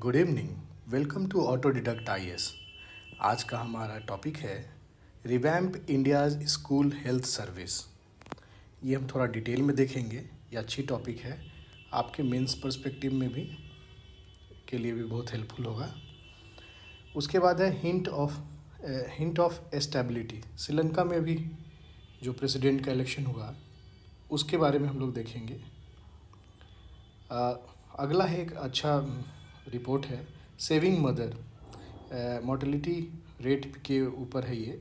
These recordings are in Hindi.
Good evening. Welcome to autodidact IAS. आज का हमारा टॉपिक है revamp India's school health service. ये हम थोड़ा डिटेल में देखेंगे। ये अच्छी टॉपिक है, आपके मेंस पर्सपेक्टिव में भी के लिए भी बहुत हेल्पफुल होगा। उसके बाद है हिंट ऑफ एस्टेबिलिटी। श्रीलंका में अभी जो प्रेसिडेंट का इलेक्शन हुआ उसके बारे में हम लोग देखेंगे। अगला है एक अच्छा रिपोर्ट है सेविंग मदर, मोर्टेलिटी रेट के ऊपर है ये,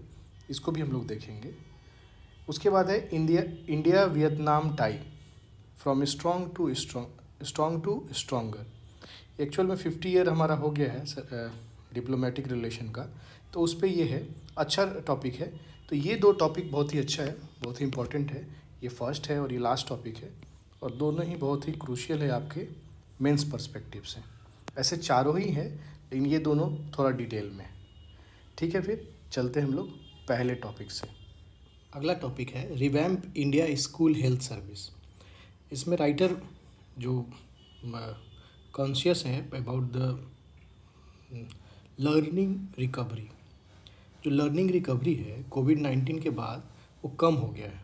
इसको भी हम लोग देखेंगे। उसके बाद है India Vietnam tie from strong to stronger. Actual में 50 ईयर हमारा हो गया है डिप्लोमेटिक रिलेशन का, तो उस पर ये है, अच्छा टॉपिक है। तो ये दो टॉपिक बहुत ही अच्छा है, बहुत ही इम्पोर्टेंट है। ये फर्स्ट है और ये लास्ट टॉपिक है, और दोनों ही बहुत ही क्रूशियल है आपके मेंस पर्सपेक्टिव से। ऐसे चारों ही हैं, लेकिन ये दोनों थोड़ा डिटेल में। ठीक है, फिर चलते हैं हम लोग पहले टॉपिक से। अगला टॉपिक है revamp India school health service. इसमें राइटर जो कॉन्शियस है अबाउट द लर्निंग रिकवरी। जो लर्निंग रिकवरी है कोविड-19 के बाद वो कम हो गया है।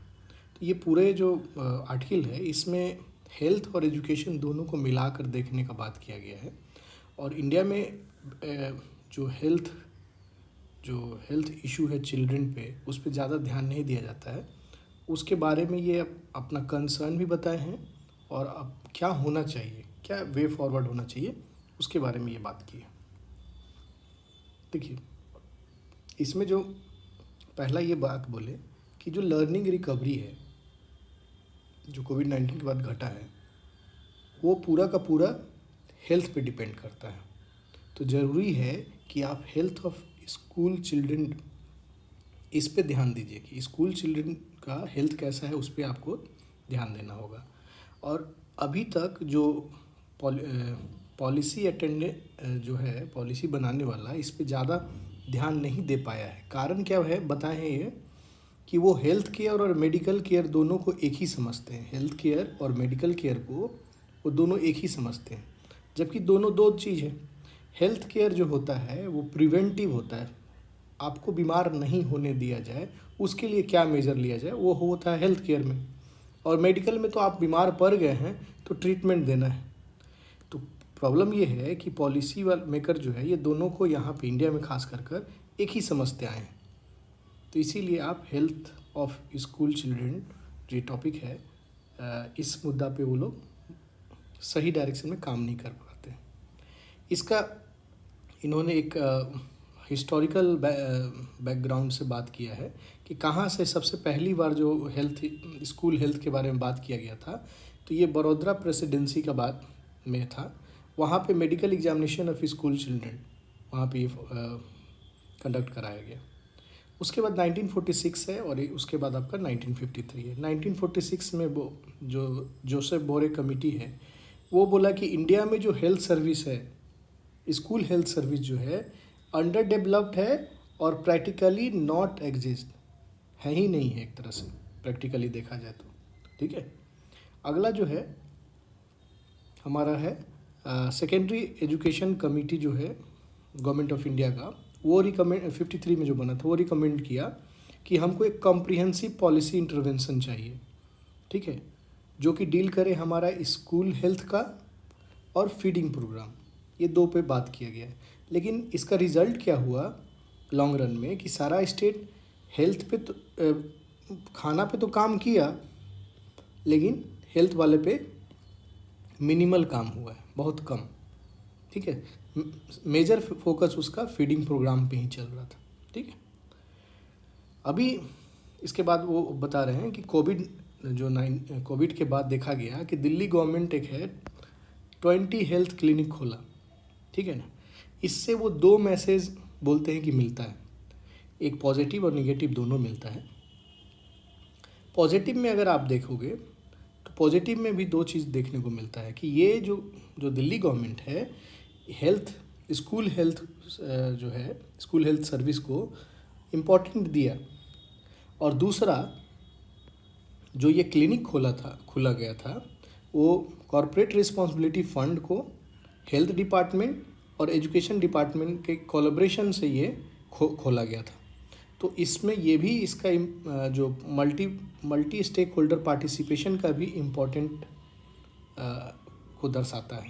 तो ये पूरे जो आर्टिकल है इसमें हेल्थ और एजुकेशन दोनों को मिलाकर देखने का बात किया गया है। और इंडिया में जो हेल्थ इशू है चिल्ड्रन पे, उस पर ज़्यादा ध्यान नहीं दिया जाता है। उसके बारे में ये अपना कंसर्न भी बताए हैं, और अब क्या होना चाहिए, क्या वे फॉरवर्ड होना चाहिए, उसके बारे में ये बात की है। देखिए, इसमें जो पहला ये बात बोले कि जो लर्निंग रिकवरी है जो कोविड-19 के बाद घटा है, वो पूरा का पूरा हेल्थ पे डिपेंड करता है। तो ज़रूरी है कि आप हेल्थ ऑफ स्कूल चिल्ड्रन, इस पे ध्यान दीजिए कि स्कूल चिल्ड्रन का हेल्थ कैसा है, उस पे आपको ध्यान देना होगा। और अभी तक जो पॉलिसी अटेंडेंट जो है, पॉलिसी बनाने वाला, इस पे ज़्यादा ध्यान नहीं दे पाया है। कारण क्या है बताएं हैं ये, कि वो हेल्थ केयर और मेडिकल केयर दोनों को एक ही समझते हैं। हेल्थ केयर और मेडिकल केयर को वो दोनों एक ही समझते हैं, जबकि दोनों दो चीज़ है। हेल्थ केयर जो होता है वो प्रिवेंटिव होता है, आपको बीमार नहीं होने दिया जाए उसके लिए क्या मेजर लिया जाए, वो होता है हेल्थ केयर में। और मेडिकल में तो आप बीमार पड़ गए हैं तो ट्रीटमेंट देना है। तो प्रॉब्लम ये है कि पॉलिसी मेकर जो है ये दोनों को यहाँ पे इंडिया में खास कर एक ही समझते आए हैं। तो इसीलिए आप हेल्थ ऑफ स्कूल चिल्ड्रन जो टॉपिक है, इस मुद्दा पे वो लोग सही डायरेक्शन में काम नहीं कर पाते। इसका इन्होंने एक हिस्टोरिकल बैकग्राउंड से बात किया है कि कहाँ से सबसे पहली बार जो स्कूल हेल्थ के बारे में बात किया गया था। तो ये बड़ौदा प्रेसिडेंसी का बात में था। वहाँ पे medical examination of school children वहाँ पे कंडक्ट कराया गया। उसके बाद 1946 है, और उसके बाद आपका 1953 है। 1946 में वो जो जोसेफ बोरे कमेटी है वो बोला कि इंडिया में जो हेल्थ सर्विस है, स्कूल हेल्थ सर्विस जो है, अंडर डेवलप्ड है और प्रैक्टिकली नॉट एग्जिस्ट, है ही नहीं है एक तरह से प्रैक्टिकली देखा जाए तो। ठीक है, अगला जो है हमारा है सेकेंडरी एजुकेशन कमेटी जो है गवर्नमेंट ऑफ इंडिया का, वो 53 में जो बना था वो रिकमेंड किया कि हमको एक कॉम्प्रिहेंसिव पॉलिसी इंटरवेंशन चाहिए। ठीक है, जो कि डील करे हमारा स्कूल हेल्थ का और फीडिंग प्रोग्राम, ये दो पे बात किया गया। लेकिन इसका रिज़ल्ट क्या हुआ लॉन्ग रन में कि सारा स्टेट हेल्थ पे तो खाना पे तो काम किया, लेकिन हेल्थ वाले पे मिनिमल काम हुआ है, बहुत कम। ठीक है, मेजर फोकस उसका फीडिंग प्रोग्राम पे ही चल रहा था। ठीक है, अभी इसके बाद वो बता रहे हैं कि कोविड के बाद देखा गया कि दिल्ली गवर्नमेंट एक है 20 हेल्थ क्लिनिक खोला। ठीक है ना, इससे वो दो मैसेज बोलते हैं कि मिलता है, एक पॉजिटिव और निगेटिव दोनों मिलता है। पॉजिटिव में अगर आप देखोगे तो पॉजिटिव में भी दो चीज़ देखने को मिलता है कि ये जो दिल्ली गवर्नमेंट है स्कूल हेल्थ सर्विस को इम्पोर्टेंट दिया। और दूसरा, जो ये क्लिनिक खोला गया था, वो कॉरपोरेट रिस्पॉन्सिबिलिटी फंड को हेल्थ डिपार्टमेंट और एजुकेशन डिपार्टमेंट के कोलैबोरेशन से ये खोला गया था। तो इसमें ये भी इसका जो मल्टी स्टेक होल्डर पार्टिसिपेशन का भी इम्पोर्टेंट को दर्शाता है।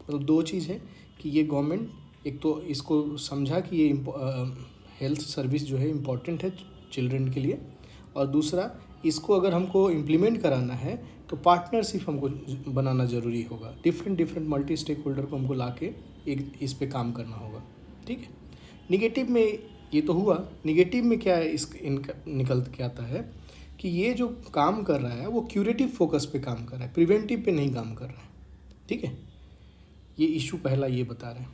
मतलब दो चीज़ है कि ये गवर्नमेंट एक तो इसको समझा कि ये हेल्थ सर्विस जो है इम्पॉर्टेंट है चिल्ड्रन के लिए, और दूसरा इसको अगर हमको इम्प्लीमेंट कराना है तो पार्टनरशिप हमको बनाना ज़रूरी होगा। डिफरेंट मल्टी स्टेक होल्डर को हमको लाके एक इस पे काम करना होगा। ठीक है। निगेटिव में ये तो हुआ, निगेटिव में क्या है इनका निकल के आता है कि ये जो काम कर रहा है वो क्यूरेटिव फोकस पे काम कर रहा है, प्रिवेंटिव पे नहीं काम कर रहा है। ठीक है, ये इशू पहला ये बता रहे हैं।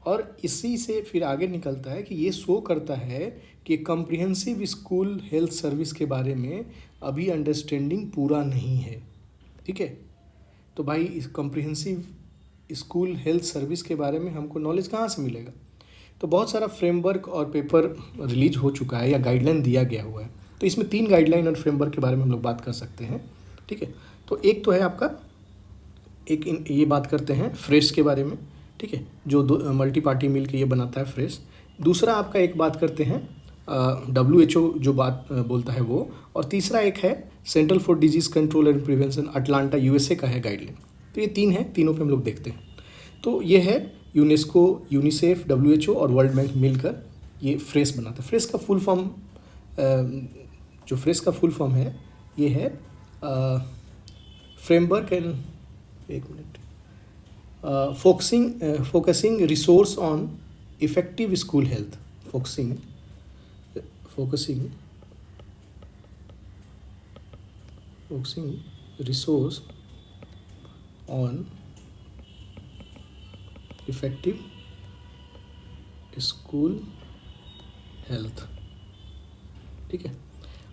और इसी से फिर आगे निकलता है कि ये शो करता है कि कम्प्रिहेंसिव स्कूल हेल्थ सर्विस के बारे में अभी अंडरस्टैंडिंग पूरा नहीं है। ठीक है, तो भाई इस कम्प्रिहेंसिव स्कूल हेल्थ सर्विस के बारे में हमको नॉलेज कहाँ से मिलेगा? तो बहुत सारा फ्रेमवर्क और पेपर रिलीज हो चुका है या गाइडलाइन दिया गया हुआ है। तो इसमें 3 गाइडलाइन और फ्रेमवर्क के बारे में हम लोग बात कर सकते हैं। ठीक है, तो एक तो है आपका ये बात करते हैं फ्रेश के बारे में। ठीक है, जो दो मल्टी पार्टी मिल के ये बनाता है फ्रेश। दूसरा आपका एक बात करते हैं WHO जो बात बोलता है वो, और तीसरा एक है central for disease control and prevention, Atlanta USA का है गाइडलाइन। तो ये 3 है, तीनों पे हम लोग देखते हैं। तो ये है यूनेस्को, यूनिसेफ, WHO और वर्ल्ड बैंक मिलकर ये फ्रेश बनाता है। फ्रेश का फुल फॉर्म जो फ्रेश का फुल फॉर्म है ये है framework and focusing resource on effective school health, focusing resource on effective school health. ठीक है,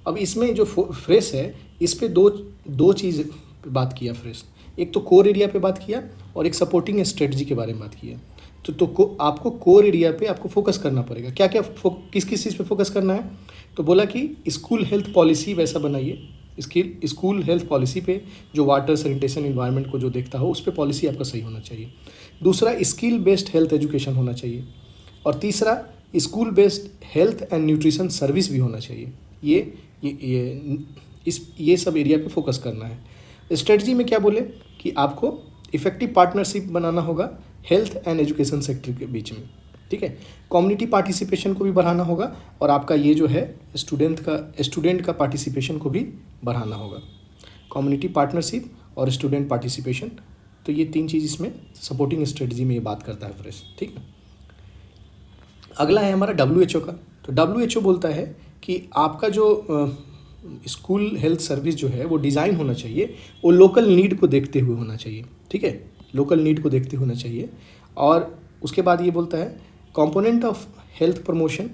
अब इसमें जो फ्रेश है इस पे दो चीज़ पे बात किया फ्रेश। एक तो कोर एरिया पे बात किया और एक सपोर्टिंग स्ट्रेटजी के बारे में बात किया। आपको कोर एरिया पे आपको फोकस करना पड़ेगा। क्या क्या किस चीज़ पे फोकस करना है? तो बोला कि स्कूल हेल्थ पॉलिसी वैसा बनाइए, स्कूल हेल्थ पॉलिसी पे जो वाटर, सैनिटेशन, इन्वायरमेंट को जो देखता हो उस पर पॉलिसी आपका सही होना चाहिए। दूसरा स्किल बेस्ड हेल्थ एजुकेशन होना चाहिए, और तीसरा school based health and nutrition service भी होना चाहिए। ये सब एरिया पे फोकस करना है। स्ट्रेटजी में क्या बोले कि आपको इफेक्टिव पार्टनरशिप बनाना होगा हेल्थ एंड एजुकेशन सेक्टर के बीच में। ठीक है, कम्युनिटी पार्टिसिपेशन को भी बढ़ाना होगा, और आपका ये जो है स्टूडेंट का पार्टिसिपेशन को भी बढ़ाना होगा। कम्युनिटी पार्टनरशिप और स्टूडेंट पार्टिसिपेशन, तो ये 3 चीज़ इसमें सपोर्टिंग स्ट्रेटजी में ये बात करता है फ्रेश। ठीक है, अगला है हमारा WHO का। तो WHO बोलता है कि आपका जो स्कूल हेल्थ सर्विस जो है वो डिज़ाइन होना चाहिए, वो लोकल नीड को देखते हुए होना चाहिए। ठीक है, लोकल नीड को देखते होना चाहिए। और उसके बाद ये बोलता है कंपोनेंट ऑफ हेल्थ प्रमोशन,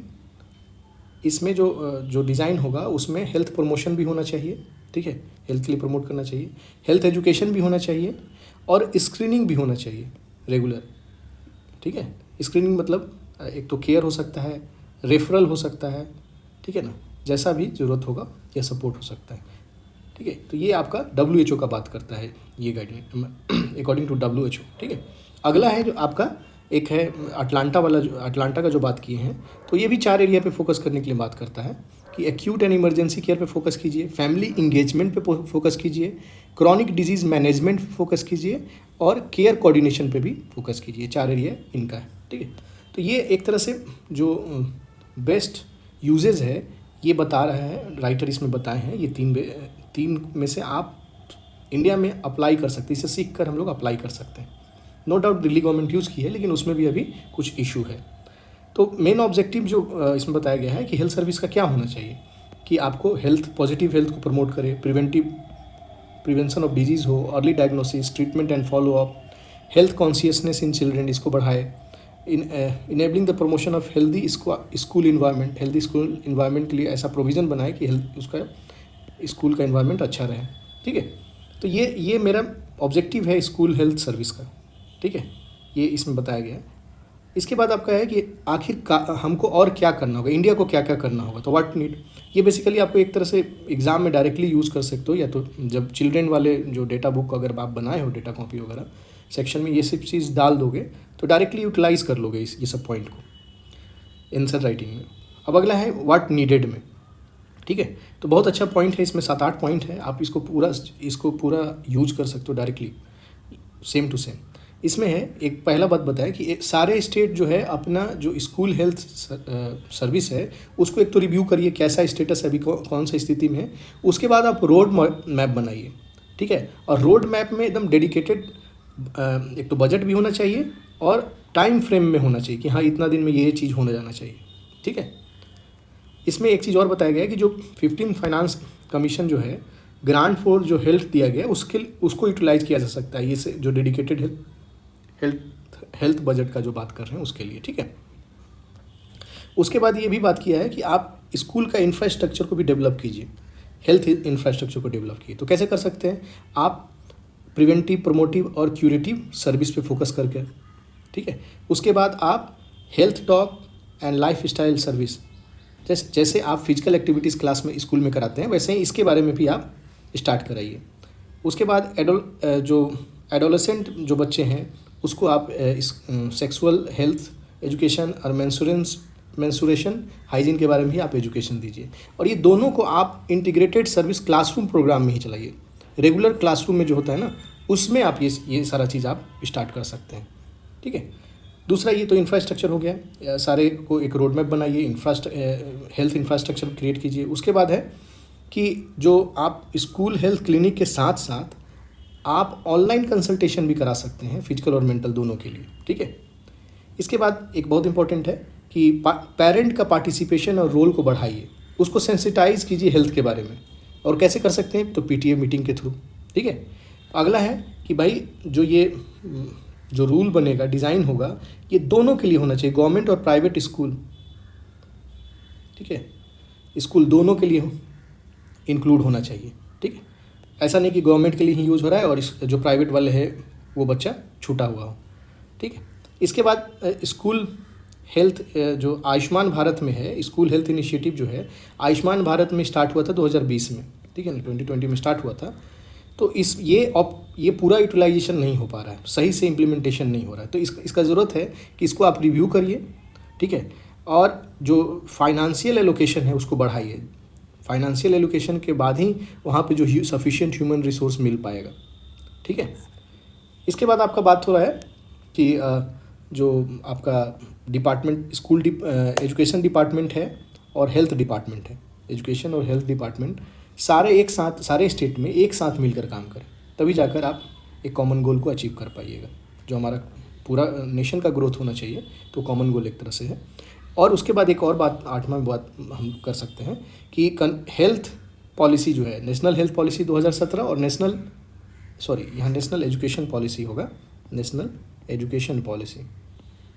इसमें जो डिज़ाइन होगा उसमें हेल्थ प्रमोशन भी होना चाहिए। ठीक है, हेल्थ के लिए प्रमोट करना चाहिए, हेल्थ एजुकेशन भी होना चाहिए, और स्क्रीनिंग भी होना चाहिए रेगुलर। ठीक है, स्क्रीनिंग मतलब एक तो केयर हो सकता है, रेफरल हो सकता है। ठीक है ना, जैसा भी ज़रूरत होगा या सपोर्ट हो सकता है। ठीक है, तो ये आपका WHO का बात करता है, ये गाइडलाइन अकॉर्डिंग टू WHO। ठीक है, अगला है जो आपका एक है अटलांटा का जो बात किए हैं, तो ये भी 4 एरिया पे फोकस करने के लिए बात करता है कि एक्यूट एंड इमरजेंसी केयर पे फोकस कीजिए, फैमिली इंगेजमेंट पे फोकस कीजिए, क्रॉनिक डिजीज़ मैनेजमेंट पे फोकस कीजिए, और केयर कोऑर्डिनेशन पे भी फोकस कीजिए। 4 एरिया इनका है। ठीक है, तो ये एक तरह से जो बेस्ट यूजेज है ये बता रहा है, राइटर इसमें बताए हैं। ये 3 में से आप इंडिया में अप्लाई कर सकते हैं, इसे सीख कर हम लोग अप्लाई कर सकते हैं। No doubt Delhi government use की है, लेकिन उसमें भी अभी कुछ इशू है। तो मेन ऑब्जेक्टिव जो इसमें बताया गया है कि हेल्थ सर्विस का क्या होना चाहिए, कि आपको पॉजिटिव हेल्थ को प्रमोट करे, प्रिवेंशन ऑफ डिजीज़ हो, early diagnosis, treatment and follow up, health consciousness in children, इसको बढ़ाए, enabling the promotion of healthy school environment, healthy school environment के लिए ऐसा प्रोविज़न बनाए कि उसका स्कूल का इन्वायरमेंट अच्छा रहे। ठीक है, तो ये मेरा ऑब्जेक्टिव है स्कूल हेल्थ सर्विस का। ठीक है, ये इसमें बताया गया है। इसके बाद आपका है कि आखिर हमको और क्या करना होगा, इंडिया को क्या क्या करना होगा। तो व्हाट नीड, ये बेसिकली आपको एक तरह से एग्ज़ाम में डायरेक्टली यूज़ कर सकते हो, या तो जब चिल्ड्रेन वाले जो डेटा बुक अगर आप बनाए हो, डेटा कॉपी वगैरह सेक्शन में ये सब चीज़ डाल दोगे तो डायरेक्टली यूटिलाइज कर लोगे ये सब पॉइंट को आंसर राइटिंग में। अब अगला है व्हाट नीडेड में, ठीक है। तो बहुत अच्छा पॉइंट है, इसमें 7-8 पॉइंट है, आप इसको पूरा यूज कर सकते हो डायरेक्टली सेम टू सेम। इसमें है एक पहला बात बताया कि सारे स्टेट जो है अपना जो स्कूल हेल्थ सर्विस है उसको एक तो रिव्यू करिए, कैसा स्टेटस है अभी, कौन सा स्थिति में है। उसके बाद आप रोड मैप बनाइए, ठीक है। और रोड मैप में एकदम डेडिकेटेड एक तो बजट भी होना चाहिए और टाइम फ्रेम में होना चाहिए कि हाँ इतना दिन में ये चीज़ होने जाना चाहिए, ठीक है। इसमें एक चीज़ और बताया गया है कि जो 15 फाइनेंस कमीशन जो है ग्रांट फॉर जो हेल्थ दिया गया है उसको यूटिलाइज किया जा सकता है, ये से जो डेडिकेटेड हेल्थ बजट का जो बात कर रहे हैं उसके लिए, ठीक है। उसके बाद ये भी बात किया है कि आप स्कूल का इंफ्रास्ट्रक्चर को भी डेवलप कीजिए, हेल्थ इंफ्रास्ट्रक्चर को डेवलप कीजिए। तो कैसे कर सकते हैं आप, प्रिवेंटिव, प्रोमोटिव और क्यूरेटिव सर्विस पे फोकस करके, ठीक है। उसके बाद आप health talk and life style service, जैसे आप फिजिकल एक्टिविटीज़ क्लास में स्कूल में कराते हैं वैसे ही इसके बारे में भी आप स्टार्ट कराइए। उसके बाद जो एडोलेसेंट जो बच्चे हैं उसको आप सेक्सुअल हेल्थ एजुकेशन और मेंसुरेशन हाइजीन के बारे में भी आप एजुकेशन दीजिए। और ये दोनों को आप इंटीग्रेटेड सर्विस क्लासरूम प्रोग्राम में ही चलाइए। रेगुलर क्लासरूम में जो होता है ना उसमें आप ये सारा चीज़ आप स्टार्ट कर सकते हैं, ठीक है। दूसरा ये तो इंफ्रास्ट्रक्चर हो गया, सारे को एक रोड मैप बनाइए, हेल्थ इंफ्रास्ट्रक्चर क्रिएट कीजिए। उसके बाद है कि जो आप स्कूल हेल्थ क्लिनिक के साथ साथ आप ऑनलाइन कंसल्टेशन भी करा सकते हैं फिजिकल और मेंटल दोनों के लिए, ठीक है। इसके बाद एक बहुत इंपॉर्टेंट है कि पेरेंट का पार्टिसिपेशन और रोल को बढ़ाइए, उसको सेंसिटाइज कीजिए हेल्थ के बारे में। और कैसे कर सकते हैं, तो पीटीए मीटिंग के थ्रू, ठीक है। अगला है कि भाई जो रूल बनेगा, डिज़ाइन होगा, ये दोनों के लिए होना चाहिए, गवर्नमेंट और प्राइवेट स्कूल, ठीक है। स्कूल दोनों के लिए इंक्लूड होना चाहिए, ठीक है। ऐसा नहीं कि गवर्नमेंट के लिए ही यूज़ हो रहा है और जो प्राइवेट वाले है वो बच्चा छूटा हुआ हो, ठीक है। इसके बाद स्कूल हेल्थ जो आयुष्मान भारत में है, स्कूल हेल्थ इनिशिएटिव जो है आयुष्मान भारत में स्टार्ट हुआ था 2020 में, ठीक है ना, 2020 में स्टार्ट हुआ था। तो ये पूरा यूटिलाइजेशन नहीं हो पा रहा है, सही से इम्प्लीमेंटेशन नहीं हो रहा है। तो इसका ज़रूरत है कि इसको आप रिव्यू करिए, ठीक है। और जो फाइनेंशियल एलोकेशन है उसको बढ़ाइए। फाइनेंशियल एलोकेशन के बाद ही वहाँ पे जो सफिशिएंट ह्यूमन रिसोर्स मिल पाएगा, ठीक है। इसके बाद आपका बात हो रहा है कि जो आपका डिपार्टमेंट स्कूल एजुकेशन डिपार्टमेंट है और हेल्थ डिपार्टमेंट है, एजुकेशन और हेल्थ डिपार्टमेंट सारे एक साथ, सारे स्टेट में एक साथ मिलकर काम करें, तभी जाकर आप एक कॉमन गोल को अचीव कर पाइएगा। जो हमारा पूरा नेशन का ग्रोथ होना चाहिए तो कॉमन गोल एक तरह से है। और उसके बाद एक और बात, 8वां बात हम कर सकते हैं कि हेल्थ पॉलिसी जो है, नेशनल हेल्थ पॉलिसी 2017 और यहाँ नेशनल एजुकेशन पॉलिसी होगा, नेशनल एजुकेशन पॉलिसी,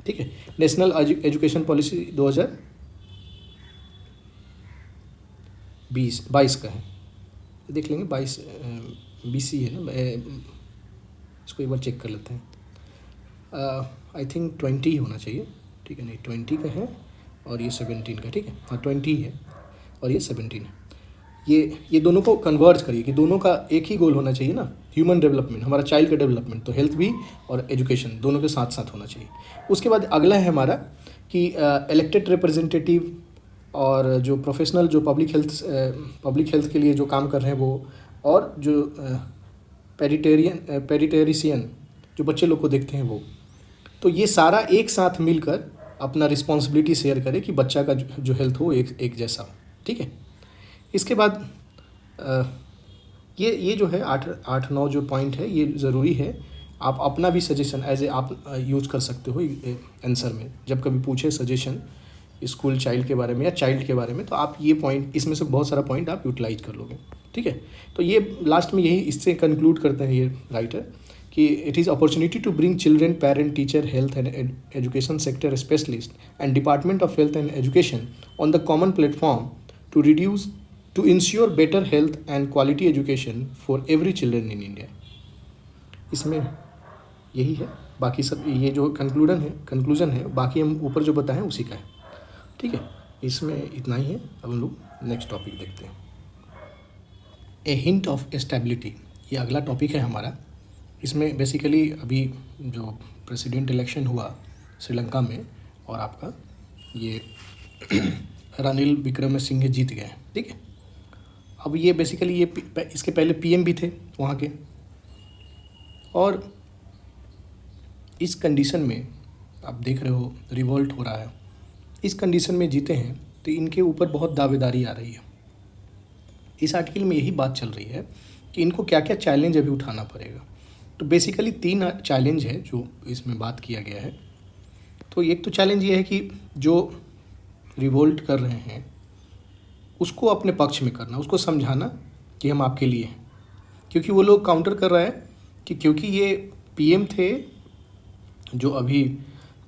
ठीक है। नेशनल एजुकेशन पॉलिसी 2022 का है, देख लेंगे 20 ही है ना, इसको एक बार चेक कर लेते हैं। आई थिंक 20 ही होना चाहिए, ठीक है। नहीं 20 का है और ये 17 का, ठीक है। हाँ 20 है और ये 17 है। ये दोनों को कन्वर्ज करिए कि दोनों का एक ही गोल होना चाहिए ना, ह्यूमन डेवलपमेंट, हमारा चाइल्ड का डेवलपमेंट, तो हेल्थ भी और एजुकेशन दोनों के साथ साथ होना चाहिए। उसके बाद अगला है हमारा कि इलेक्टेड रिप्रेजेंटेटिव और जो प्रोफेशनल जो पब्लिक हेल्थ के लिए जो काम कर रहे हैं वो, और जो पेडिटेरिशियन जो बच्चे लोग को देखते हैं वो, तो ये सारा एक साथ मिलकर अपना रिस्पॉन्सिबिलिटी शेयर करे कि बच्चा का जो हेल्थ हो एक जैसा हो, ठीक है। इसके बाद ये जो है 8-9 जो पॉइंट है ये ज़रूरी है। आप अपना भी सजेशन आप यूज कर सकते हो आंसर में, जब कभी पूछे सजेशन स्कूल चाइल्ड के बारे में या चाइल्ड के बारे में, तो आप ये पॉइंट, इसमें से बहुत सारा पॉइंट आप यूटिलाइज कर लोगे, ठीक है। तो ये लास्ट में यही इससे कंक्लूड करते हैं ये राइटर कि it is opportunity to bring children, parent, teacher, health and education sector specialist and department of health and education on the common platform to ensure better health and quality education for every children in India। इसमें यही है, बाकी सब ये जो कंक्लूजन है बाकी हम ऊपर जो बताएं उसी का है, ठीक है। इसमें इतना ही है। अब हम लोग नेक्स्ट टॉपिक देखते हैं, ए हिंट ऑफ स्टेबिलिटी। ये अगला टॉपिक है हमारा इसमें बेसिकली अभी जो प्रेसिडेंट इलेक्शन हुआ श्रीलंका में, और आपका ये रानिल विक्रमसिंघे जीत गए, ठीक है। अब ये बेसिकली ये इसके पहले पीएम भी थे वहाँ के, और इस कंडीशन में आप देख रहे हो रिवोल्ट हो रहा है, इस कंडीशन में जीते हैं तो इनके ऊपर बहुत दावेदारी आ रही है। इस आर्टिकल में यही बात चल रही है कि इनको क्या क्या चैलेंज अभी उठाना पड़ेगा। तो बेसिकली 3 चैलेंज है जो इसमें बात किया गया है। तो एक तो चैलेंज ये है कि जो रिवोल्ट कर रहे हैं उसको अपने पक्ष में करना, उसको समझाना कि हम आपके लिए हैं। क्योंकि वो लोग काउंटर कर रहा है कि क्योंकि ये पीएम थे जो अभी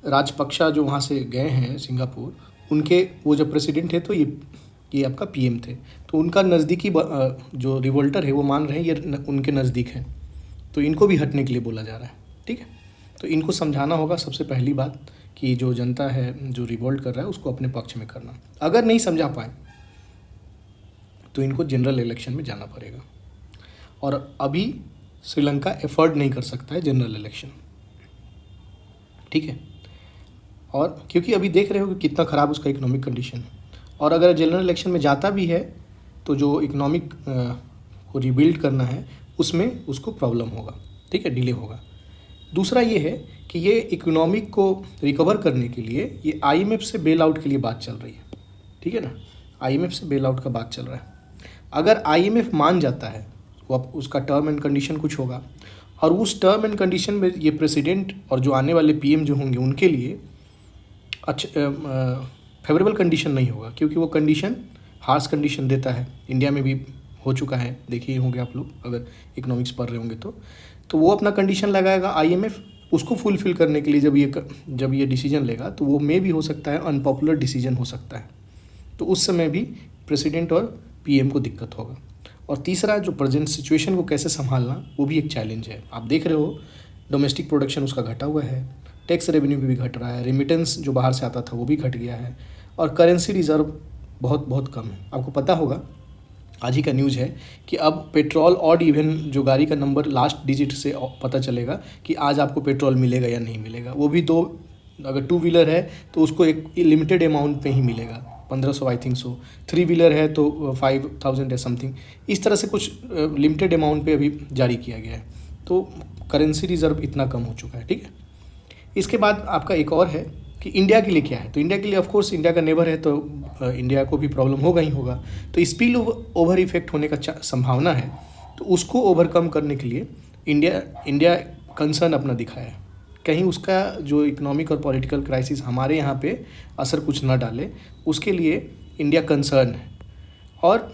राजपक्षा जो वहाँ से गए हैं सिंगापुर, उनके वो जब प्रेसिडेंट थे तो ये आपका पीएम थे, तो उनका नज़दीकी जो रिवोल्टर है वो मान रहे हैं ये उनके नज़दीक है, तो इनको भी हटने के लिए बोला जा रहा है, ठीक है। तो इनको समझाना होगा सबसे पहली बात कि जो जनता है जो रिवोल्ट कर रहा है उसको अपने पक्ष में करना। अगर नहीं समझा पाए तो इनको जनरल इलेक्शन में जाना पड़ेगा, और अभी श्रीलंका एफर्ड नहीं कर सकता है जनरल इलेक्शन, ठीक है। और क्योंकि अभी देख रहे हो कि कितना ख़राब उसका इकोनॉमिक कंडीशन है, और अगर जनरल इलेक्शन में जाता भी है तो जो इकोनॉमिक को रिबिल्ड करना है उसमें उसको प्रॉब्लम होगा, ठीक है, डिले होगा। दूसरा ये है कि ये इकोनॉमिक को रिकवर करने के लिए ये आईएमएफ से बेल आउट के लिए बात चल रही है, ठीक है ना, आईएमएफ से बेल आउट का बात चल रहा है। अगर आईएमएफ मान जाता है वो उसका टर्म एंड कंडीशन कुछ होगा, और उस टर्म एंड कंडीशन में ये प्रेसिडेंट और जो आने वाले पीएम जो होंगे उनके लिए फेवरेबल कंडीशन नहीं होगा, क्योंकि वो कंडीशन हार्श कंडीशन देता है। इंडिया में भी हो चुका है, देखिए होंगे आप लोग अगर इकोनॉमिक्स पढ़ रहे होंगे तो वो अपना कंडीशन लगाएगा आईएमएफ, उसको फुलफिल करने के लिए जब ये डिसीजन लेगा तो वो मे भी हो सकता है अनपॉपुलर डिसीजन हो सकता है, तो उस समय भी प्रेसिडेंट और पीएम को दिक्कत होगा। और तीसरा जो प्रेजेंट सिचुएशन को कैसे संभालना वो भी एक चैलेंज है। आप देख रहे हो डोमेस्टिक प्रोडक्शन उसका घटा हुआ है, टैक्स रेवेन्यू भी घट रहा है, रेमिटेंस जो बाहर से आता था वो भी घट गया है, और करेंसी रिजर्व बहुत बहुत कम है। आपको पता होगा आज ही का न्यूज़ है कि अब पेट्रोल ऑड इवन जो गाड़ी का नंबर लास्ट डिजिट से पता चलेगा कि आज आपको पेट्रोल मिलेगा या नहीं मिलेगा, वो भी अगर 2 व्हीलर है तो उसको एक लिमिटेड अमाउंट पे ही मिलेगा, 1500 आई थिंक सो, 3 व्हीलर है तो 5000 है समथिंग, इस तरह से कुछ लिमिटेड अमाउंट पे अभी जारी किया गया है। तो करेंसी रिजर्व इतना कम हो चुका है, ठीक है। इसके बाद आपका एक और है कि इंडिया के लिए क्या है। तो इंडिया के लिए ऑफकोर्स इंडिया का नेबर है तो इंडिया को भी प्रॉब्लम होगा ही होगा, तो स्पिल ओवर इफेक्ट होने का संभावना है, तो उसको ओवरकम करने के लिए इंडिया कंसर्न अपना दिखाया है, कहीं उसका जो इकोनॉमिक और पॉलिटिकल क्राइसिस हमारे यहाँ पे असर कुछ ना डाले, उसके लिए इंडिया कंसर्न है। और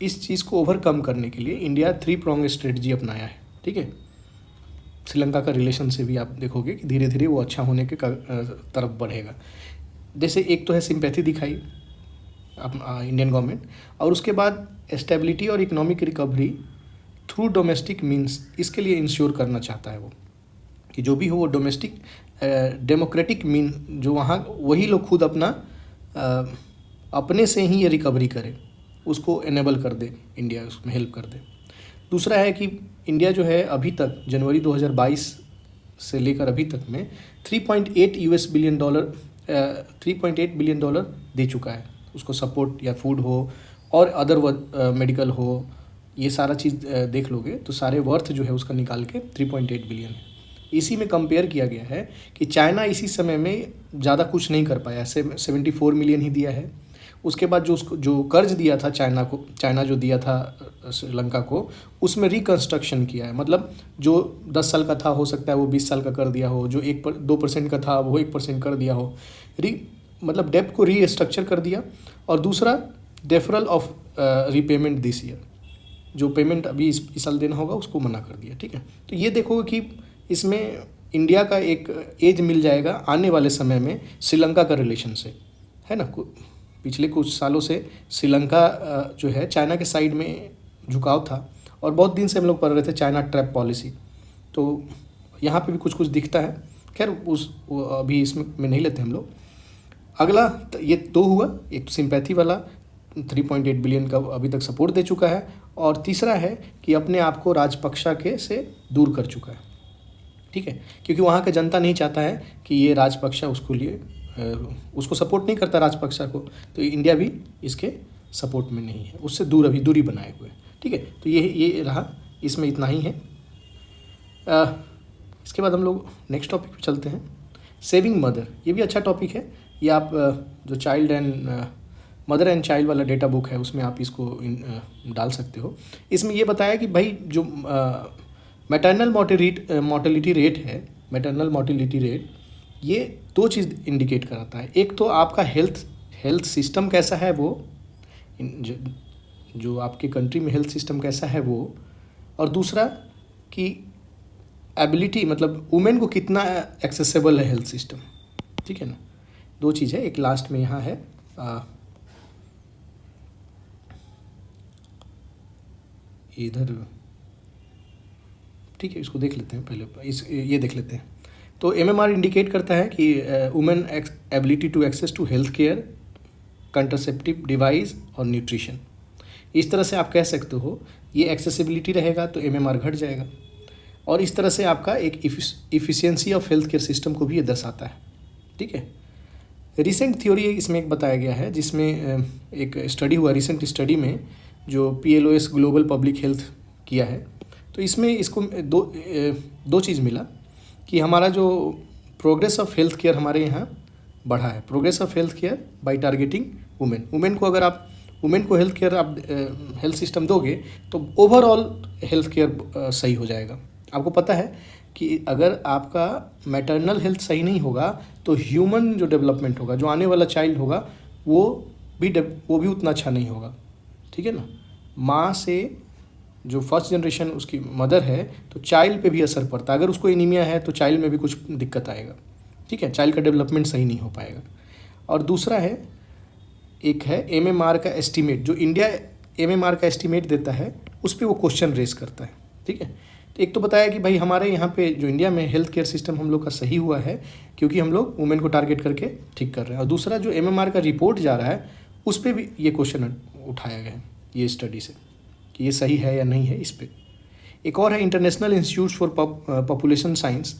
इस चीज़ को ओवरकम करने के लिए इंडिया 3 pronged स्ट्रेटजी अपनाया है, ठीक है। श्रीलंका का रिलेशन से भी आप देखोगे कि धीरे धीरे वो अच्छा होने के तरफ बढ़ेगा। जैसे एक तो है सिंपैथी दिखाई इंडियन गवर्नमेंट, और उसके बाद स्टेबिलिटी और economic recovery through domestic means, इसके लिए इंश्योर करना चाहता है वो कि जो भी हो वो डोमेस्टिक डेमोक्रेटिक मीन जो वहाँ वही लोग खुद अपना अपने से ही ये रिकवरी करे, उसको एनेबल कर दे, इंडिया उसमें हेल्प कर दे। दूसरा है कि इंडिया जो है अभी तक जनवरी 2022 से लेकर अभी तक में 3.8 बिलियन डॉलर दे चुका है उसको, सपोर्ट या फूड हो और अदर मेडिकल हो, ये सारा चीज़ देख लोगे तो सारे वर्थ जो है उसका निकाल के 3.8 बिलियन है। इसी में कंपेयर किया गया है कि चाइना इसी समय में ज़्यादा कुछ नहीं कर पाया, 74 मिलियन ही दिया है। उसके बाद जो कर्ज दिया था चाइना जो दिया था श्रीलंका को, उसमें रिकंस्ट्रक्शन किया है, मतलब जो 10 साल का था हो सकता है वो 20 साल का कर दिया हो, जो 2% का था वो 1% कर दिया हो, मतलब डेब्ट को रीस्ट्रक्चर कर दिया। और दूसरा deferral of repayment this year, जो पेमेंट अभी इस साल देना होगा उसको मना कर दिया, ठीक है। तो ये देखोगे कि इसमें इंडिया का एक एज मिल जाएगा आने वाले समय में श्रीलंका का रिलेशन से, है ना। पिछले कुछ सालों से श्रीलंका जो है चाइना के साइड में झुकाव था, और बहुत दिन से हम लोग पढ़ रहे थे चाइना ट्रैप पॉलिसी, तो यहाँ पे भी कुछ कुछ दिखता है। खैर अभी इसमें नहीं लेते हम लोग। अगला ये 2 हुआ, एक सिंपैथी वाला 3.8 बिलियन का अभी तक सपोर्ट दे चुका है, और तीसरा है कि अपने आप को राजपक्षा के से दूर कर चुका है, ठीक है, क्योंकि वहाँ का जनता नहीं चाहता है कि ये राजपक्षा उसको लिए उसको सपोर्ट नहीं करता राजपक्षा को, तो इंडिया भी इसके सपोर्ट में नहीं है, उससे दूर अभी दूरी बनाए हुए, ठीक है। तो ये रहा, इसमें इतना ही है। इसके बाद हम लोग नेक्स्ट टॉपिक पे चलते हैं, सेविंग मदर। ये भी अच्छा टॉपिक है, ये आप जो child and mother and child वाला डेटा बुक है उसमें आप इसको डाल सकते हो। इसमें ये बताया कि भाई जो मैटरनल मोर्टेलिटी रेट है, मैटरनल मोर्टेलिटी रेट, ये दो चीज़ इंडिकेट कराता है। एक तो आपका हेल्थ सिस्टम कैसा है, वो जो आपके कंट्री में हेल्थ सिस्टम कैसा है वो, और दूसरा कि एबिलिटी, मतलब वुमेन को कितना एक्सेसिबल है हेल्थ सिस्टम, ठीक है ना। दो चीज़ है। एक लास्ट में यहाँ है इधर, ठीक है, इसको देख लेते हैं पहले, ये देख लेते हैं। तो एमएमआर इंडिकेट करता है कि women ability to access to health care, contraceptive device और न्यूट्रिशन। इस तरह से आप कह सकते हो ये एक्सेसिबिलिटी रहेगा तो एमएमआर घट जाएगा, और इस तरह से आपका एक efficiency of health care system को भी ये दर्शाता है, ठीक है। रिसेंट थ्योरी इसमें एक बताया गया है, जिसमें एक स्टडी हुआ रिसेंट स्टडी में, जो PLOS ग्लोबल पब्लिक हेल्थ किया है। तो इसमें इसको दो चीज़ मिला कि हमारा जो प्रोग्रेस ऑफ हेल्थ केयर हमारे यहाँ बढ़ा है, progress of health care by targeting women को, अगर आप वुमेन को हेल्थ केयर आप हेल्थ सिस्टम दोगे तो ओवरऑल हेल्थ केयर सही हो जाएगा। आपको पता है कि अगर आपका मैटरनल हेल्थ सही नहीं होगा तो ह्यूमन जो डेवलपमेंट होगा, जो आने वाला चाइल्ड होगा, वो भी उतना अच्छा नहीं होगा, ठीक है ना। माँ से जो फर्स्ट जनरेशन उसकी मदर है तो चाइल्ड पे भी असर पड़ता है। अगर उसको एनीमिया है तो चाइल्ड में भी कुछ दिक्कत आएगा, ठीक है, चाइल्ड का डेवलपमेंट सही नहीं हो पाएगा। और दूसरा है, एक है एमएमआर का एस्टीमेट, जो इंडिया एमएमआर का एस्टीमेट देता है उस पर वो क्वेश्चन रेस करता है, ठीक है। तो एक तो बताया कि भाई हमारे यहाँ पे जो इंडिया में हेल्थ केयर सिस्टम हम लोग का सही हुआ है क्योंकि हम लोग वुमेन को टारगेट करके ठीक कर रहे हैं, और दूसरा जो एमएमआर का रिपोर्ट जा रहा है उस पर भी ये क्वेश्चन उठाया गया है ये स्टडी से कि ये सही है या नहीं है। इस पर एक और है international institute for population science,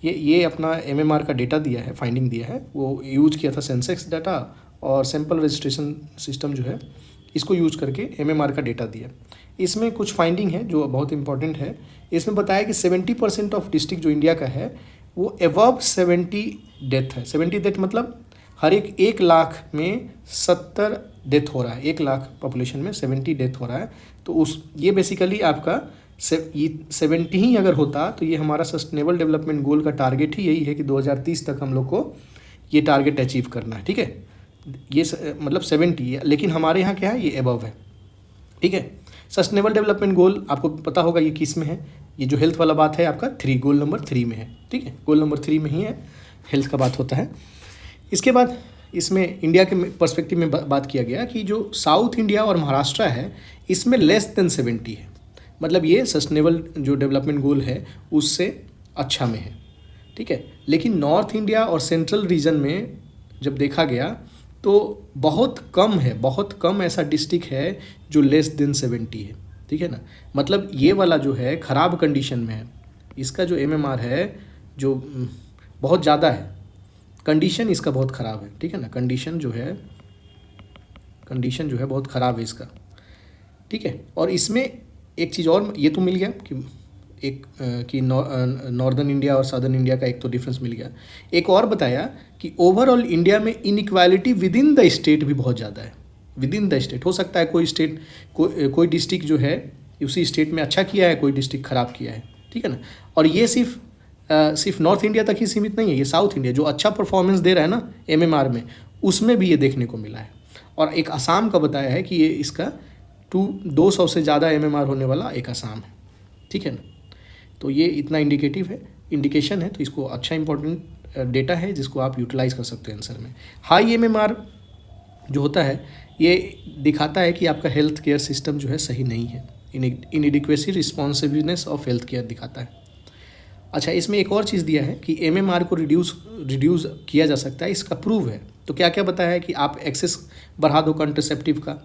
ये अपना एमएमआर का डेटा दिया है, फाइंडिंग दिया है, वो यूज किया था सेंसेक्स डाटा और सैंपल रजिस्ट्रेशन सिस्टम जो है इसको यूज करके एमएमआर का डेटा दिया। इसमें कुछ फाइंडिंग है जो बहुत इंपॉर्टेंट है। इसमें बताया कि 70% ऑफ डिस्ट्रिक्ट जो इंडिया का है वो अबव 70 डेथ है। 70 डेथ मतलब हर एक 1 लाख में 70 डेथ हो रहा है, 1 लाख पॉपुलेशन में 70 डेथ हो रहा है। तो ये बेसिकली आपका 70 ही अगर होता तो ये हमारा सस्टेनेबल डेवलपमेंट गोल का टारगेट ही यही है कि 2030 तक हम लोग को ये टारगेट अचीव करना है, ठीक है। ये मतलब 70, लेकिन हमारे यहाँ क्या है, ये अबव है, ठीक है। सस्टेनेबल डेवलपमेंट गोल आपको पता होगा ये किस में है, ये जो हेल्थ वाला बात है आपका 3, गोल नंबर 3 में है, ठीक है, गोल नंबर 3 में ही है हेल्थ का बात होता है। इसके बाद इसमें इंडिया के पर्सपेक्टिव में बात किया गया कि जो साउथ इंडिया और महाराष्ट्र है इसमें लेस देन 70 है, मतलब ये सस्टेनेबल जो डेवलपमेंट गोल है उससे अच्छा में है, ठीक है। लेकिन नॉर्थ इंडिया और सेंट्रल रीजन में जब देखा गया तो बहुत कम है, बहुत कम ऐसा डिस्ट्रिक्ट है जो लेस देन 70 है, ठीक है ना। मतलब ये वाला जो है ख़राब कंडीशन में है, इसका जो एमएमआर है जो बहुत ज़्यादा है, कंडीशन इसका बहुत ख़राब है, ठीक है ना। कंडीशन जो है बहुत ख़राब है इसका, ठीक है। और इसमें एक चीज़ और ये तो मिल गया कि नॉर्दर्न इंडिया और साउदर्न इंडिया का एक तो डिफरेंस मिल गया। एक और बताया कि ओवरऑल इंडिया में inequality with in the state भी बहुत ज़्यादा है। विद इन द स्टेट हो सकता है कोई स्टेट कोई डिस्ट्रिक्ट जो है उसी स्टेट में अच्छा किया है, कोई डिस्ट्रिक्ट ख़राब किया है, ठीक है ना। और ये सिर्फ नॉर्थ इंडिया तक ही सीमित नहीं है, ये साउथ इंडिया जो अच्छा परफॉर्मेंस दे रहा है ना एमएमआर में, उसमें भी ये देखने को मिला है। और एक असम का बताया है कि ये इसका 200 से ज़्यादा एमएमआर होने वाला एक असम है, ठीक है ना। तो ये इतना इंडिकेशन है, तो इसको अच्छा इंपॉर्टेंट डेटा है जिसको आप यूटिलाइज कर सकते हैं आंसर में। हाई एमएमआर जो होता है ये दिखाता है कि आपका हेल्थ केयर सिस्टम जो है सही नहीं है, inadequacy responsiveness of health care दिखाता है। अच्छा, इसमें एक और चीज़ दिया है कि एमएमआर को रिड्यूस किया जा सकता है, इसका प्रूव है। तो क्या क्या बताया है कि आप एक्सेस बढ़ा दो कंट्रासेप्टिव का,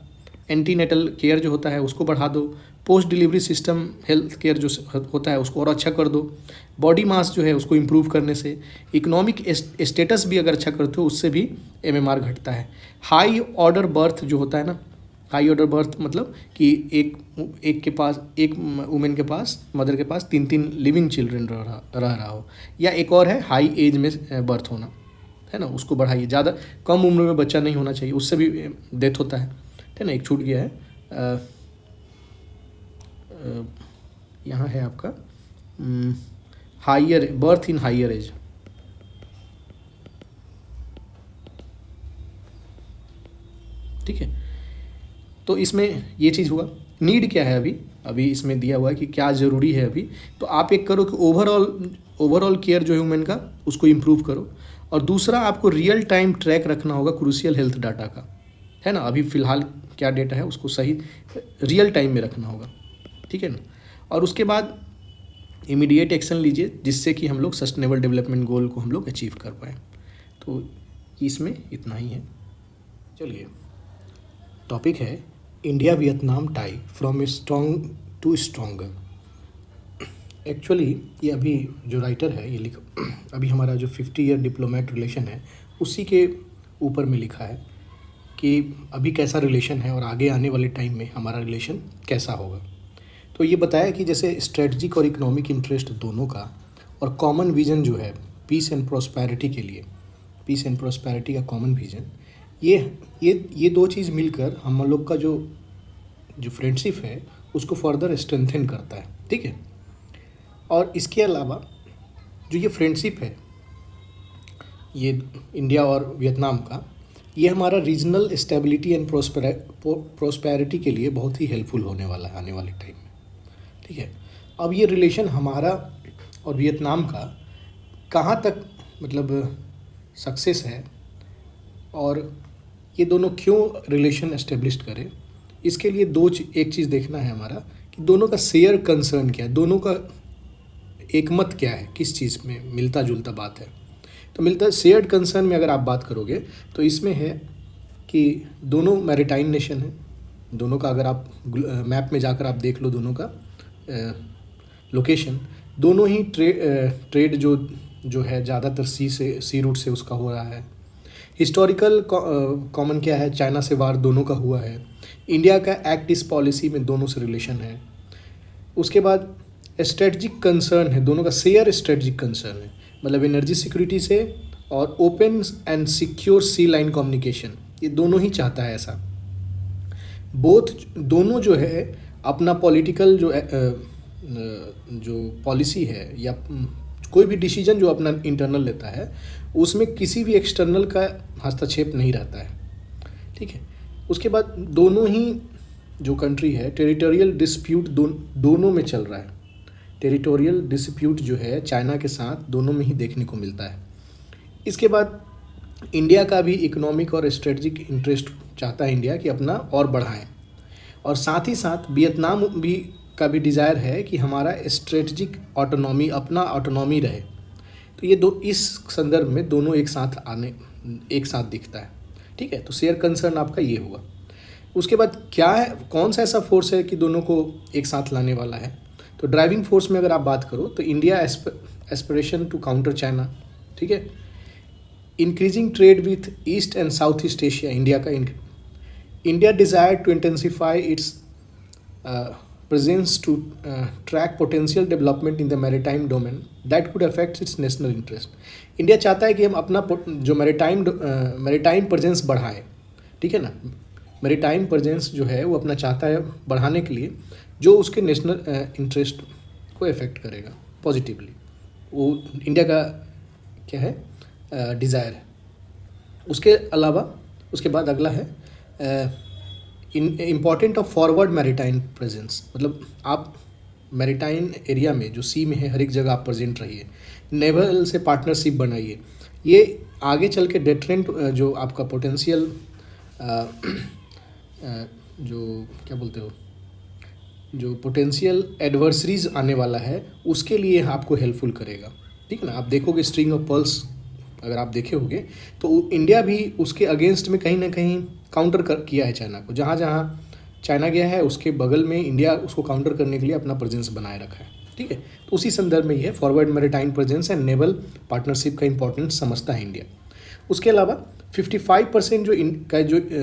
एंटीनेटल केयर जो होता है उसको बढ़ा दो, post delivery system health care जो होता है उसको और अच्छा कर दो, बॉडी मास जो है उसको इम्प्रूव करने से, इकोनॉमिक स्टेटस भी अगर अच्छा करते हो उससे भी एमएमआर घटता है। हाई ऑर्डर बर्थ जो होता है ना, हाई ऑर्डर बर्थ मतलब कि एक के पास, एक वुमेन के पास, मदर के पास 3 लिविंग चिल्ड्रन रह रहा हो, या एक और है हाई एज में बर्थ होना, है ना, उसको बढ़ाइए। ज़्यादा कम उम्र में बच्चा नहीं होना चाहिए, उससे भी डेथ होता है ना। एक छूट गया है, यहाँ है आपका higher birth in higher age, ठीक है। तो इसमें ये चीज़ हुआ। नीड क्या है अभी, अभी इसमें दिया हुआ है कि क्या ज़रूरी है अभी, तो आप एक करो कि ओवरऑल केयर जो है वुमेन का उसको इम्प्रूव करो, और दूसरा आपको रियल टाइम ट्रैक रखना होगा क्रूशियल हेल्थ डाटा का, है ना। अभी फ़िलहाल क्या डेटा है उसको सही रियल टाइम में रखना होगा, ठीक है ना। और उसके बाद इमीडिएट एक्शन लीजिए जिससे कि हम लोग सस्टेनेबल डेवलपमेंट गोल को हम लोग अचीव कर पाएँ। तो इसमें इतना ही है। चलिए, टॉपिक है India Vietnam tie from strong to stronger. Actually ये अभी जो राइटर है ये अभी हमारा जो 50 ईयर डिप्लोमेट रिलेशन है उसी के ऊपर में लिखा है कि अभी कैसा रिलेशन है और आगे आने वाले टाइम में हमारा रिलेशन कैसा होगा। तो ये बताया कि जैसे स्ट्रेटजिक और इकोनॉमिक इंटरेस्ट दोनों का और कॉमन विजन जो है पीस एंड प्रोस्पेरिटी के लिए, पीस एंड प्रोस्पेरिटी का कॉमन विजन, ये दो चीज़ मिलकर हम लोग का जो फ्रेंडशिप है उसको फर्दर स्ट्रेंथन करता है, ठीक है। और इसके अलावा जो ये फ्रेंडशिप है ये इंडिया और वियतनाम का, ये हमारा रीजनल स्टेबिलिटी एंड प्रोस्पेरिटी के लिए बहुत ही हेल्पफुल होने वाला है आने वाले टाइम में, ठीक है। अब ये रिलेशन हमारा और वियतनाम का कहाँ तक मतलब सक्सेस है और ये दोनों क्यों रिलेशन एस्टेब्लिश करें, इसके लिए एक चीज़ देखना है हमारा कि दोनों का शेयर कंसर्न क्या है, दोनों का एकमत क्या है, किस चीज़ में मिलता जुलता बात है। तो मिलता शेयर्ड कंसर्न में अगर आप बात करोगे तो इसमें है कि दोनों मैरिटाइम नेशन है, दोनों का अगर आप मैप में जाकर आप देख लो दोनों का लोकेशन, दोनों ही ट्रेड जो है ज़्यादातर सी रूट से उसका हो रहा है। हिस्टोरिकल कॉमन क्या है, चाइना से वार दोनों का हुआ है। इंडिया का एक्ट ईस्ट पॉलिसी में दोनों से रिलेशन है। उसके बाद स्ट्रेटजिक कंसर्न है, दोनों का शेयर स्ट्रेटजिक कंसर्न है, मतलब एनर्जी सिक्योरिटी से और open and secure sea line communication, ये दोनों ही चाहता है ऐसा। दोनों जो है अपना पॉलिटिकल जो पॉलिसी है या कोई भी डिसीजन जो अपना इंटरनल लेता है उसमें किसी भी एक्सटर्नल का हस्तक्षेप नहीं रहता है, ठीक है। उसके बाद दोनों ही जो कंट्री है टेरिटोरियल डिस्प्यूट दोनों में चल रहा है। टेरिटोरियल डिस्प्यूट जो है चाइना के साथ दोनों में ही देखने को मिलता है। इसके बाद इंडिया का भी इकोनॉमिक और स्ट्रेटजिक इंटरेस्ट चाहता है इंडिया कि अपना और बढ़ाएं, और साथ ही साथ वियतनाम भी का भी डिज़ायर है कि हमारा स्ट्रेटजिक ऑटोनॉमी, अपना ऑटोनॉमी रहे। तो ये इस संदर्भ में दोनों एक साथ दिखता है, ठीक है। तो शेयर कंसर्न आपका ये हुआ। उसके बाद क्या है, कौन सा ऐसा फोर्स है कि दोनों को एक साथ लाने वाला है। तो ड्राइविंग फोर्स में अगर आप बात करो तो India aspiration to counter China, ठीक है। Increasing trade with East and South East Asia, India desire to intensify its presence to track potential development in the maritime domain that could affect its national interest। India चाहता है कि हम अपना जो मैरिटाइम प्रेजेंस बढ़ाएं, ठीक है ना। मैरिटाइम प्रेजेंस जो है वो अपना चाहता है बढ़ाने के लिए जो उसके नेशनल इंटरेस्ट को इफेक्ट करेगा पॉजिटिवली, वो इंडिया का क्या है डिज़ायर है। उसके अलावा उसके बाद अगला है important of forward maritime presence, मतलब आप मैरिटाइम एरिया में जो सी में है हर एक जगह आप प्रेजेंट रहिए, नेवल से पार्टनरशिप बनाइए। ये आगे चल के डेटरेंट जो आपका पोटेंशियल जो क्या बोलते हो, जो पोटेंशियल एडवर्सरीज आने वाला है उसके लिए आपको हेल्पफुल करेगा, ठीक है ना। आप देखोगे स्ट्रिंग ऑफ पर्ल्स अगर आप देखे होंगे तो इंडिया भी उसके अगेंस्ट में कहीं ना कहीं काउंटर किया है चाइना को। जहाँ जहाँ चाइना गया है, उसके बगल में इंडिया उसको काउंटर करने के लिए अपना प्रेजेंस बनाए रखा है। ठीक है, तो उसी संदर्भ में ये forward maritime presence and naval partnership का इंपॉर्टेंस समझता है इंडिया। उसके अलावा 55% जो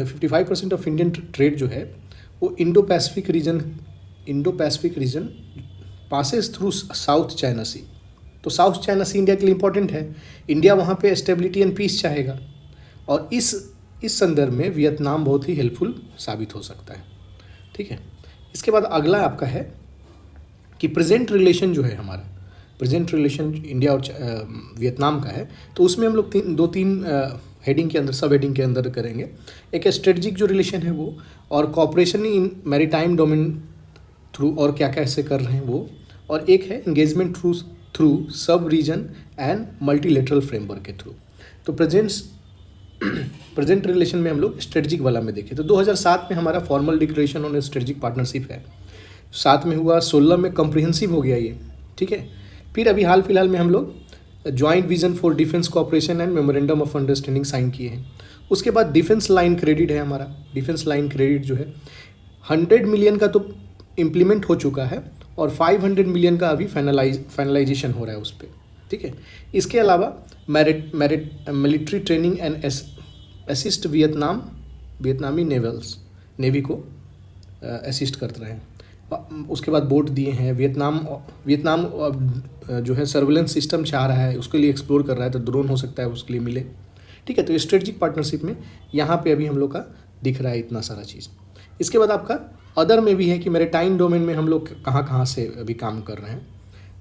55% ऑफ इंडियन ट्रेड जो है वो Indo Pacific region passes through South China Sea. तो साउथ चाइना सी इंडिया के लिए इंपॉर्टेंट है, इंडिया वहाँ पे स्टेबिलिटी एंड पीस चाहेगा, और इस संदर्भ में वियतनाम बहुत ही हेल्पफुल साबित हो सकता है। ठीक है, इसके बाद अगला आपका है कि प्रेजेंट रिलेशन जो है हमारा, प्रेजेंट रिलेशन इंडिया और वियतनाम का है, तो उसमें हम लोग दो तीन हेडिंग के अंदर, सब हेडिंग के अंदर करेंगे। एक स्ट्रेटजिक जो रिलेशन है वो, और cooperation in maritime domain through, और क्या क्या ऐसे कर रहे हैं वो, और एक है एंगेजमेंट थ्रू सब रीजन एंड मल्टीलेटरल फ्रेमवर्क के थ्रू। तो प्रेजेंट रिलेशन में हम लोग स्ट्रेटजिक वाला में देखें तो 2007 में हमारा formal declaration on strategic partnership है, 7 में हुआ, 16 में कम्प्रिहेंसिव हो गया ये। ठीक है, फिर अभी हाल फिलहाल में हम लोग joint vision for defence cooperation and memorandum of understanding sign किए हैं। उसके बाद डिफेंस लाइन क्रेडिट है हमारा, डिफेंस लाइन क्रेडिट जो है 100 मिलियन का तो इम्प्लीमेंट हो चुका है, और 500 मिलियन का अभी फाइनलाइजेशन हो रहा है उस पर। ठीक है, इसके अलावा मिलिट्री ट्रेनिंग एंड असिस्ट वियतनामी नेवी को असिस्ट करते रहे हैं। उसके बाद बोट दिए हैं, वियतनाम जो है सर्वेलेंस सिस्टम चाह रहा है, उसके लिए एक्सप्लोर कर रहा है, तो ड्रोन हो सकता है उसके लिए मिले। ठीक है, तो स्ट्रेटजिक पार्टनरशिप में यहाँ पे अभी हम लोग का दिख रहा है इतना सारा चीज़। इसके बाद आपका अदर में भी है कि मैरीटाइम डोमेन में हम लोग कहाँ से अभी काम कर रहे हैं।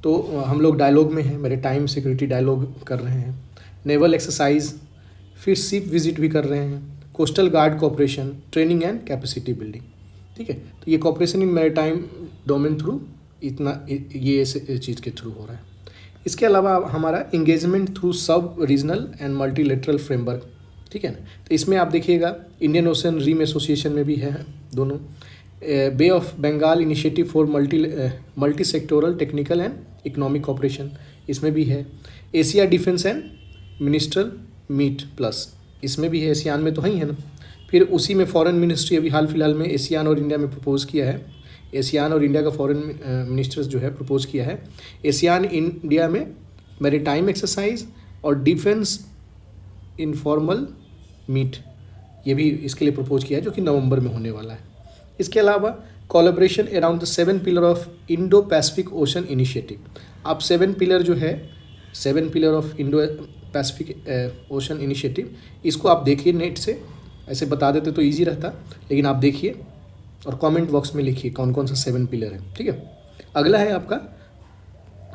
तो हम लोग डायलॉग में हैं, मैरीटाइम सिक्योरिटी डायलॉग कर रहे हैं, नेवल एक्सरसाइज, फिर शिप विजिट भी कर रहे हैं, coastal guard cooperation, training and capacity building. ठीक है, तो ये कोऑपरेशन इन मैरीटाइम डोमेन थ्रू ये चीज़ के थ्रू हो रहा है। इसके अलावा हमारा इंगेजमेंट थ्रू सब रीजनल एंड मल्टीलेटरल फ्रेमवर्क। ठीक है ना, तो इसमें आप देखिएगा इंडियन ओशन रिम एसोसिएशन में भी है दोनों, Bay of Bengal initiative for multi sectoral technical and economic cooperation, इसमें भी है, Asia defence and ministerial meet plus, इसमें भी है, एशियान में तो है ही है ना। फिर उसी में फॉरेन मिनिस्ट्री अभी हाल फिलहाल में एशियान और इंडिया में प्रपोज़ किया है, एशियान और इंडिया का फॉरेन मिनिस्टर्स जो है प्रपोज़ किया है, एशियान इंडिया में मैरीटाइम एक्सरसाइज और डिफेंस इनफॉर्मल मीट, ये भी इसके लिए प्रपोज़ किया है, जो कि नवंबर में होने वाला है। इसके अलावा collaboration around the 7 pillar of Indo Pacific ocean initiative. आप 7 पिलर जो है, 7 pillar of Indo Pacific ocean initiative, इसको आप देखिए नेट से, ऐसे बता देते तो ईजी रहता, लेकिन आप देखिए और कमेंट बॉक्स में लिखिए कौन कौन सा 7 पिलर है। ठीक है, अगला है आपका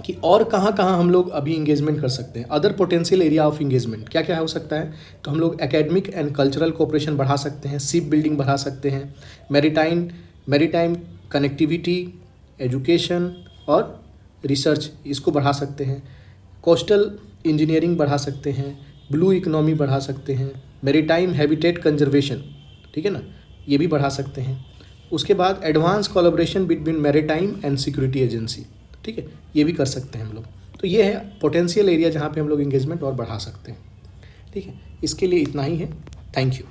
कि और कहाँ कहाँ हम लोग अभी इंगेजमेंट कर सकते हैं, other potential area of engagement क्या क्या हो सकता है। तो हम लोग एकेडमिक एंड कल्चरल कोऑपरेशन बढ़ा सकते हैं, शिप बिल्डिंग बढ़ा सकते हैं, मैरीटाइम कनेक्टिविटी, एजुकेशन और रिसर्च इसको बढ़ा सकते हैं, कोस्टल इंजीनियरिंग बढ़ा सकते हैं, ब्लू इकोनॉमी बढ़ा सकते हैं, मैरीटाइम हैबिटेट कंजर्वेशन, ठीक है ना, ये भी बढ़ा सकते हैं। उसके बाद advance collaboration between maritime and security agency, ठीक है, ये भी कर सकते हैं हम लोग। तो ये है पोटेंशियल एरिया जहाँ पे हम लोग इंगेजमेंट और बढ़ा सकते हैं। ठीक है, इसके लिए इतना ही है। Thank you.